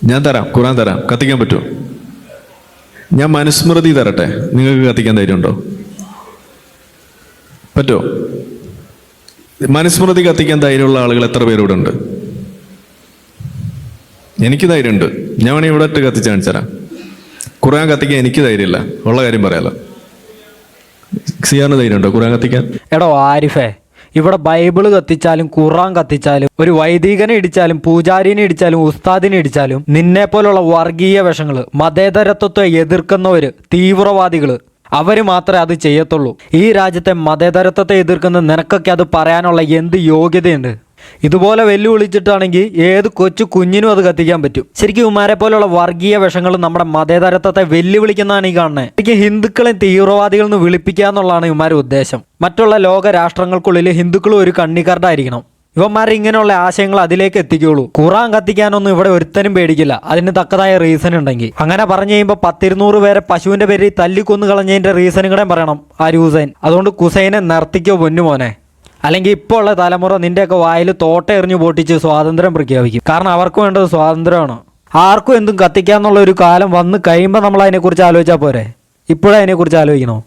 ഞാൻ തരാം, ഖുറാൻ തരാം. കത്തിക്കാൻ പറ്റുമോ? ഞാൻ മനുസ്മൃതി തരട്ടെ, നിങ്ങൾക്ക് കത്തിക്കാൻ ധൈര്യമുണ്ടോ? പറ്റുമോ? മനുസ്മൃതി കത്തിക്കാൻ ധൈര്യമുള്ള ആളുകൾ എത്ര പേരിവിടെ ഉണ്ട്? എനിക്ക് ധൈര്യമുണ്ട്. ഞാൻ വേണമെങ്കിൽ ഇവിടെ ഇട്ട് കത്തിച്ച് കാണിച്ചു തരാം. ഖുറാൻ കത്തിക്കാൻ എനിക്ക് ധൈര്യമില്ല, ഉള്ള കാര്യം പറയാലോ. സിയാറിന് ധൈര്യമുണ്ടോ ഖുറാൻ കത്തിക്കാൻ? എടോ ആരിഫേ, ഇവിടെ ബൈബിള് കത്തിച്ചാലും ഖുറാൻ കത്തിച്ചാലും ഒരു വൈദികനെ ഇടിച്ചാലും പൂജാരിനെ ഇടിച്ചാലും ഉസ്താദിനെ ഇടിച്ചാലും നിന്നെ പോലുള്ള വർഗീയ വിഷങ്ങള്, മതേതരത്വത്തെ എതിർക്കുന്നവര്, തീവ്രവാദികള്, അവര് മാത്രമേ അത് ചെയ്യത്തുള്ളൂ. ഈ രാജ്യത്തെ മതേതരത്വത്തെ എതിർക്കുന്ന നിനക്കൊക്കെ അത് പറയാനുള്ള എന്ത് യോഗ്യതയുണ്ട്? ഇതുപോലെ വെല്ലുവിളിച്ചിട്ടാണെങ്കിൽ ഏത് കൊച്ചു കുഞ്ഞിനും അത് കത്തിക്കാൻ പറ്റും. ശരിക്കും ഉമാരെ പോലുള്ള വർഗീയ വിഷങ്ങൾ നമ്മുടെ മതേതരത്വത്തെ വെല്ലുവിളിക്കുന്നതാണ് ഈ കാണുന്നത്. ശരിക്കും ഹിന്ദുക്കളെ തീവ്രവാദികൾ എന്ന് വിളിപ്പിക്കുക എന്നുള്ളതാണ് ഇവന്മാരുടെ ഉദ്ദേശം. മറ്റുള്ള ലോക രാഷ്ട്രങ്ങൾക്കുള്ളിൽ ഹിന്ദുക്കളും ഒരു കണ്ണിക്കാർഡായിരിക്കണം. ഇവന്മാരെ ഇങ്ങനെയുള്ള ആശയങ്ങൾ അതിലേക്ക് എത്തിക്കുള്ളൂ. ഖുറാൻ കത്തിക്കാനൊന്നും ഇവിടെ ഒരുത്തനും പേടിക്കില്ല, അതിന് തക്കതായ റീസൺ ഉണ്ടെങ്കിൽ. അങ്ങനെ പറഞ്ഞു കഴിയുമ്പോൾ 10-200 പേരെ പശുവിന്റെ പേരിൽ തല്ലിക്കൊന്നു കളഞ്ഞതിന്റെ റീസണും കൂടെ പറയണം ഹുസൈൻ. അതുകൊണ്ട് കുസൈനെ നിർത്തിക്കോ പൊന്നുമോനെ, അല്ലെങ്കിൽ ഇപ്പോൾ ഉള്ള തലമുറ നിന്റെയൊക്കെ വായിൽ തോട്ട എറിഞ്ഞു പൊട്ടിച്ച് സ്വാതന്ത്ര്യം പ്രഖ്യാപിക്കും. കാരണം അവർക്ക് വേണ്ടത് സ്വാതന്ത്ര്യമാണ്. ആർക്കും എന്തും കത്തിക്കാന്നുള്ള ഒരു കാലം വന്ന് കഴിയുമ്പോൾ നമ്മൾ അതിനെക്കുറിച്ച് ആലോചിച്ചാൽ പോരെ? ഇപ്പോഴേ അതിനെക്കുറിച്ച് ആലോചിക്കണോ?